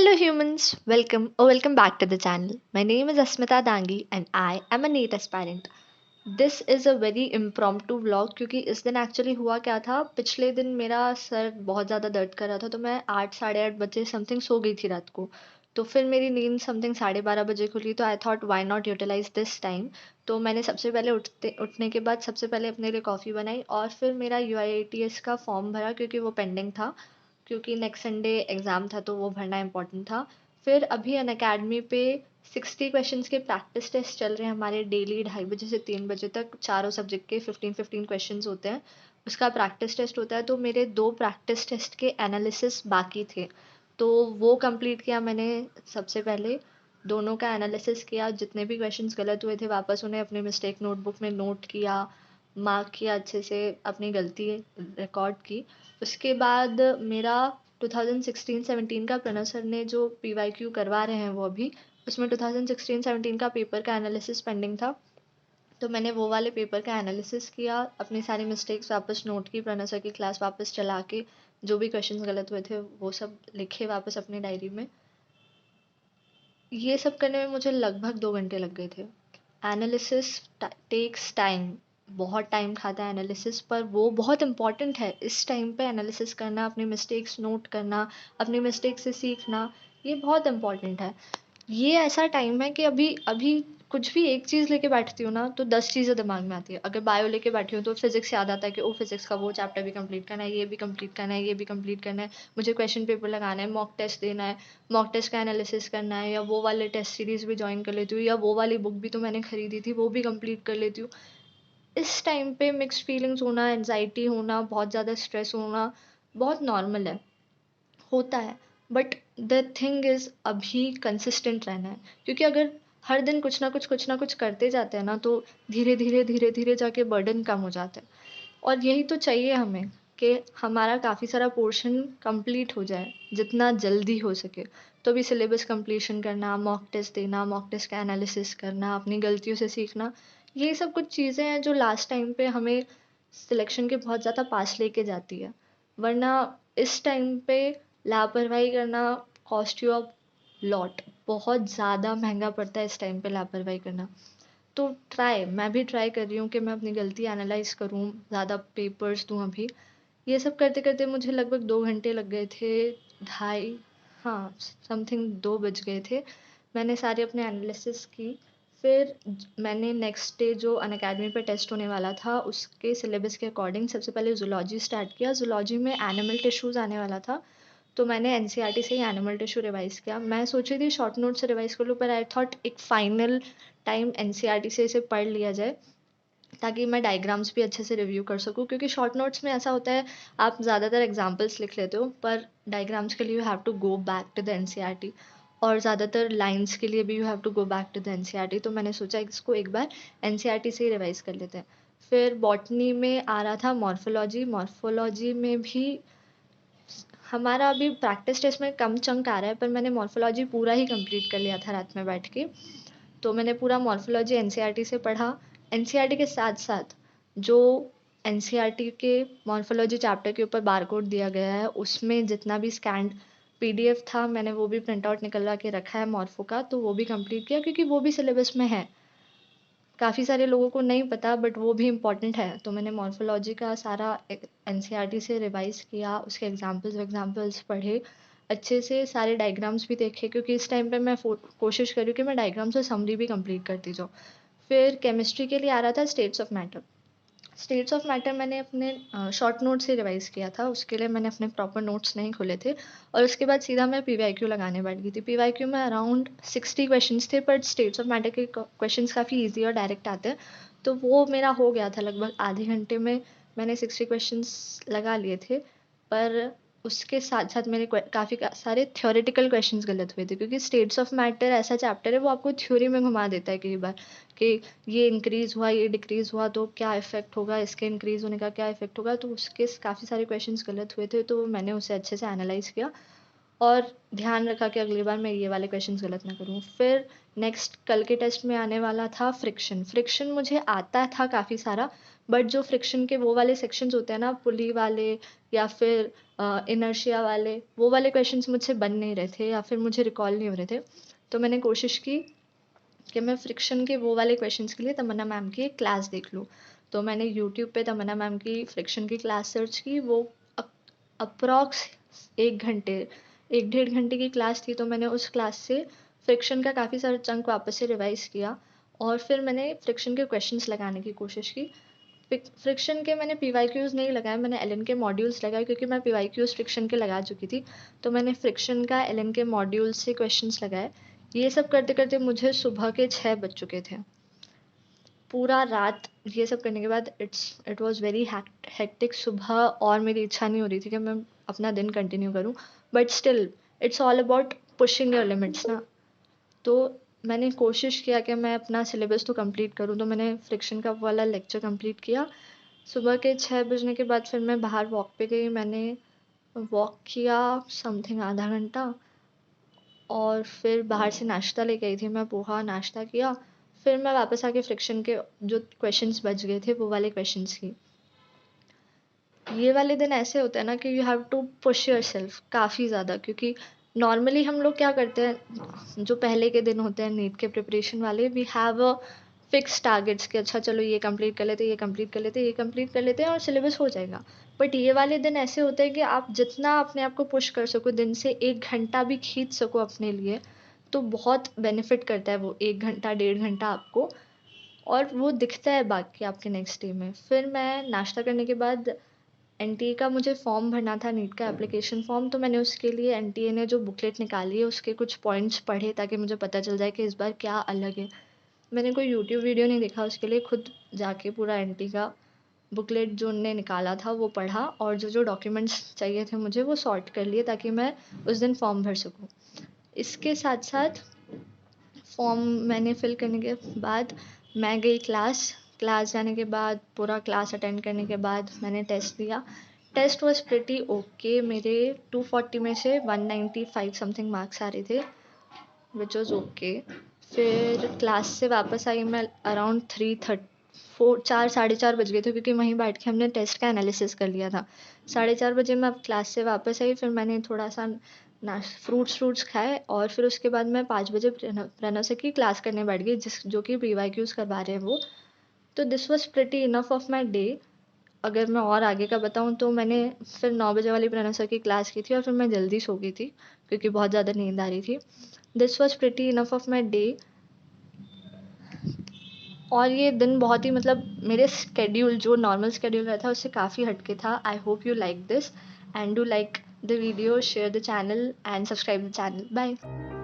Hello humans, welcome back to the channel. My name is Asmita Dangi and I am a NEET aspirant. This is a very impromptu vlog क्योंकि इस दिन actually हुआ क्या था, पिछले दिन मेरा सर बहुत ज़्यादा दर्द कर रहा था तो मैं 8 साढ़े 8 बजे समथिंग सो गई थी रात को। तो फिर मेरी नींद समथिंग 12:30 बजे खुली तो I thought why not utilize this time. तो मैंने सबसे पहले उठने के बाद सबसे पहले अपने लिए कॉफ़ी बनाई और फिर मेरा UIATS का फॉर्म भरा क्योंकि वो पेंडिंग था, क्योंकि नेक्स्ट संडे एग्ज़ाम था तो वो भरना इम्पोर्टेंट था। फिर अभी अनअकैडमी पे 60 क्वेश्चंस के प्रैक्टिस टेस्ट चल रहे हैं हमारे डेली 2:30 बजे से 3 बजे तक, चारों सब्जेक्ट के 15-15 क्वेश्चंस होते हैं। उसका प्रैक्टिस टेस्ट होता है तो मेरे 2 प्रैक्टिस टेस्ट के एनालिसिस बाकी थे। तो वो कंप्लीट किया मैंने सबसे पहले, दोनों का एनालिसिस किया, जितने भी क्वेश्चंस गलत हुए थे वापस उन्हें अपने मिस्टेक नोटबुक में नोट किया, मार्क किया अच्छे से, अपनी गलती रिकॉर्ड की। उसके बाद मेरा 2016-17 का प्रणव सर ने जो PYQ करवा रहे हैं वो अभी, उसमें 2016-17 का पेपर का एनालिसिस पेंडिंग था। तो मैंने वो वाले पेपर का एनालिसिस किया, अपनी सारी मिस्टेक्स वापस नोट की, प्रणव सर की क्लास वापस चला के जो भी क्वेश्चंस गलत हुए थे वो सब लिखे वापस अपनी डायरी में। ये सब करने में मुझे लगभग 2 घंटे लग गए थे। एनालिसिस टेक्स टाइम, बहुत टाइम खाता है एनालिसिस, पर वो बहुत इंपॉर्टेंट है। इस टाइम पे एनालिसिस करना, अपनी मिस्टेक्स नोट करना, अपनी मिस्टेक से सीखना, ये बहुत इंपॉर्टेंट है। ये ऐसा टाइम है कि अभी अभी कुछ भी एक चीज़ लेके बैठती हूँ ना तो 10 चीज़ें दिमाग में आती है। अगर बायो लेके बैठी हूँ तो फिजिक्स याद आता है कि ओ फिजिक्स का वो चैप्टर भी कंप्लीट करना है, ये भी कंप्लीट करना है, ये भी कंप्लीट करना है, मुझे क्वेश्चन पेपर लगाना है, मॉक टेस्ट देना है, मॉक टेस्ट का एनालिसिस करना है, या वो वाले टेस्ट सीरीज भी ज्वाइन कर लेती हूँ, या वो वाली बुक भी तो मैंने खरीदी थी वो भी कंप्लीट कर लेती हूँ। इस टाइम पे मिक्स्ड फीलिंग्स होना, एनजाइटी होना, बहुत ज़्यादा स्ट्रेस होना बहुत नॉर्मल है, होता है। बट द थिंग इज़ अभी कंसिस्टेंट रहना है, क्योंकि अगर हर दिन कुछ ना कुछ करते जाते हैं ना तो धीरे धीरे जाके बर्डन कम हो जाता है। और यही तो चाहिए हमें, कि हमारा काफ़ी सारा पोर्शन कंप्लीट हो जाए जितना जल्दी हो सके। तो अभी सिलेबस कंप्लीशन करना, मॉक टेस्ट देना, मॉक टेस्ट का एनालिसिस करना, अपनी गलतियों से सीखना, ये सब कुछ चीज़ें हैं जो लास्ट टाइम पे हमें सिलेक्शन के बहुत ज़्यादा पास लेके जाती है। वरना इस टाइम पे लापरवाही करना कॉस्ट यू अ लॉट, बहुत ज़्यादा महंगा पड़ता है इस टाइम पे लापरवाही करना। तो मैं भी ट्राई कर रही हूँ कि मैं अपनी गलती एनालाइज करूँ, ज़्यादा पेपर्स दूँ अभी। ये सब करते करते मुझे लगभग 2 घंटे लग गए थे, ढाई, हाँ समथिंग 2 बज गए थे। मैंने सारे अपने एनालिसिस की। फिर मैंने नेक्स्ट डे जो अनअकैडमी पे टेस्ट होने वाला था उसके सिलेबस के अकॉर्डिंग सबसे पहले जूलॉजी स्टार्ट किया। जूलॉजी में एनिमल टिश्यूज़ आने वाला था, तो मैंने NCERT से ही एनिमल टिश्यू रिवाइज़ किया। मैं सोच रही थी शॉर्ट नोट से रिवाइज़ कर लूँ, पर आई थॉट एक फाइनल टाइम NCERT से इसे पढ़ लिया जाए ताकि मैं डायग्राम्स भी अच्छे से रिव्यू कर सकूँ, क्योंकि शॉर्ट नोट्स में ऐसा होता है आप ज़्यादातर एग्जांपल्स लिख लेते हो, पर डायग्राम्स के लिए you have to go back to the NCERT, और ज़्यादातर लाइंस के लिए भी you have to go back to the NCERT। तो मैंने सोचा इसको एक बार NCERT से ही रिवाइज़ कर लेते हैं। फिर बॉटनी में आ रहा था मॉर्फोलॉजी। मॉर्फोलॉजी में भी हमारा अभी प्रैक्टिस टेस्ट में कम चंक आ रहा है, पर मैंने मॉर्फोलॉजी पूरा ही कंप्लीट कर लिया था रात में बैठ के। तो मैंने पूरा मॉर्फोलॉजी NCERT से पढ़ा। NCERT के साथ साथ जो NCERT के मॉर्फोलॉजी चैप्टर के ऊपर बारकोड दिया गया है उसमें जितना भी स्कैन्ड PDF था मैंने वो भी प्रिंट आउट निकलवा के रखा है मॉर्फो का, तो वो भी कंप्लीट किया क्योंकि वो भी सिलेबस में है। काफ़ी सारे लोगों को नहीं पता बट वो भी इम्पॉर्टेंट है। तो मैंने मॉर्फोलॉजी का सारा NCERT से रिवाइज़ किया, उसके एग्जाम्पल्स पढ़े, अच्छे से सारे डायग्राम्स भी देखे, क्योंकि इस टाइम पे मैं कोशिश कर रही हूँ कि मैं डायग्राम्स और समरी भी कंप्लीट करती जाऊँ। फिर केमिस्ट्री के लिए आ रहा था states of matter. States of matter मैंने अपने शॉर्ट नोट से रिवाइज़ किया था, उसके लिए मैंने अपने प्रॉपर नोट्स नहीं खोले थे, और उसके बाद सीधा मैं PYQ लगाने बैठ गई थी। PYQ में अराउंड 60 क्वेश्चंस थे, बट स्टेट्स ऑफ मैटर के क्वेश्चंस काफ़ी ईजी और डायरेक्ट आते हैं, तो वो मेरा हो गया था लगभग आधे घंटे में। मैंने 60 क्वेश्चंस लगा लिए थे, पर उसके साथ साथ मेरे काफ़ी सारे थ्योरेटिकल क्वेश्चंस गलत हुए थे, क्योंकि स्टेट्स ऑफ मैटर ऐसा चैप्टर है वो आपको थ्योरी में घुमा देता है कई बार, कि ये इंक्रीज़ हुआ, ये डिक्रीज़ हुआ तो क्या इफ़ेक्ट होगा, इसके इंक्रीज़ होने का क्या इफ़ेक्ट होगा। तो उसके काफ़ी सारे क्वेश्चंस गलत हुए थे, तो मैंने उसे अच्छे से एनालाइज़ किया और ध्यान रखा कि अगली बार मैं ये वाले क्वेश्चंस गलत ना करूँ। फिर नेक्स्ट कल के टेस्ट में आने वाला था फ्रिक्शन। फ्रिक्शन मुझे आता था काफ़ी सारा, बट जो फ्रिक्शन के वो वाले सेक्शंस होते हैं ना, पुली वाले या फिर इनर्शिया वाले, वो वाले क्वेश्चंस मुझसे बन नहीं रहे थे या फिर मुझे रिकॉल नहीं हो रहे थे। तो मैंने कोशिश की कि मैं फ्रिक्शन के वो वाले क्वेश्चंस के लिए तमन्ना मैम की एक क्लास देख लूँ। तो मैंने यूट्यूब पे तमन्ना मैम की फ्रिक्शन की क्लास सर्च की। वो अप्रॉक्स 1 घंटे 1 डेढ़ घंटे की क्लास थी। तो मैंने उस क्लास से फ्रिक्शन का काफ़ी सारा चंक वापस से रिवाइज़ किया और फिर मैंने फ्रिक्शन के क्वेश्चंस लगाने की कोशिश की। फ्रिक्शन के मैंने पीवाईक्यूज़ नहीं लगाए, मैंने एलन के मॉड्यूल्स लगाए क्योंकि मैं पीवाईक्यूज़ फ्रिक्शन के लगा चुकी थी। तो मैंने फ्रिक्शन का एलन के मॉड्यूल से क्वेश्चंस लगाए। ये सब करते-करते मुझे सुबह के 6 बज चुके थे। पूरा रात ये सब करने के बाद इट वाज़ वेरी हेक्टिक। सुबह और मेरी इच्छा नहीं हो रही थी कि मैं अपना दिन कंटिन्यू करूँ। But still it's all about pushing your limits ना। तो मैंने कोशिश किया कि मैं अपना सिलेबस तो कंप्लीट करूँ। तो मैंने फ्रिक्शन का वाला लेक्चर कंप्लीट किया। सुबह के 6 बजने के बाद फिर मैं बाहर वॉक पे गई। मैंने वॉक किया समथिंग आधा घंटा और फिर बाहर से नाश्ता लेके आई थी मैं, पोहा नाश्ता किया। फिर मैं वापस आके फ्रिक्शन के जो क्वेश्चंस बच गए थे वो वाले क्वेश्चंस की। ये वाले दिन ऐसे होते हैं ना कि you have to push yourself काफ़ी ज़्यादा, क्योंकि नॉर्मली हम लोग क्या करते हैं, जो पहले के दिन होते हैं नीट के प्रिपरेशन वाले, we have a fix targets कि अच्छा चलो ये कंप्लीट कर लेते, ये कंप्लीट कर लेते, ये कंप्लीट कर लेते हैं और सिलेबस हो जाएगा। बट ये वाले दिन ऐसे होते हैं कि आप जितना अपने आप को पुश कर सको, दिन से 1 घंटा भी खींच सको अपने लिए, तो बहुत बेनिफिट करता है वो 1 घंटा, डेढ़ घंटा आपको। और वो दिखता है बाकी आपके नेक्स्ट डे में। फिर मैं नाश्ता करने के बाद एनटीए का मुझे फॉर्म भरना था, नीट का एप्लीकेशन फॉर्म। तो मैंने उसके लिए एनटीए ने जो बुकलेट निकाली है उसके कुछ पॉइंट्स पढ़े ताकि मुझे पता चल जाए कि इस बार क्या अलग है। मैंने कोई यूट्यूब वीडियो नहीं देखा उसके लिए, खुद जाके पूरा एनटी का बुकलेट जो उनने निकाला था वो पढ़ा और जो जो डॉक्यूमेंट्स चाहिए थे मुझे वो सॉर्ट कर लिए ताकि मैं उस दिन फॉर्म भर सकूँ। इसके साथ साथ फॉर्म मैंने फिल करने के बाद मैं गई क्लास जाने के बाद पूरा क्लास अटेंड करने के बाद मैंने टेस्ट दिया। Test was pretty okay. मेरे 240 में से 195 समथिंग मार्क्स आ रहे थे, विच वाज ओके। फिर क्लास से वापस आई मैं अराउंड 4 साढ़े 4 बज गए थे क्योंकि वहीं बैठ के हमने टेस्ट का एनालिसिस कर लिया था। 4:30 बजे मैं क्लास से वापस आई। फिर मैंने थोड़ा सा फ्रूट्स खाए और फिर उसके बाद मैं 5 बजे प्रणव सर की क्लास करने बैठ गई, जो कि पीवाईक्यूज करवा रहे हैं वो। तो this was pretty enough of my day. अगर मैं और आगे का बताऊँ तो मैंने फिर 9 बजे वाली प्रणव सर की क्लास की थी और फिर मैं जल्दी सो गई थी क्योंकि बहुत ज़्यादा नींद आ रही थी। This was pretty enough of my day. और ये दिन बहुत ही मतलब मेरे स्केड्यूल जो नॉर्मल स्केड्यूल रहता है उससे काफ़ी हटके था। I hope you like this and do like the video, share the channel and subscribe the channel. Bye.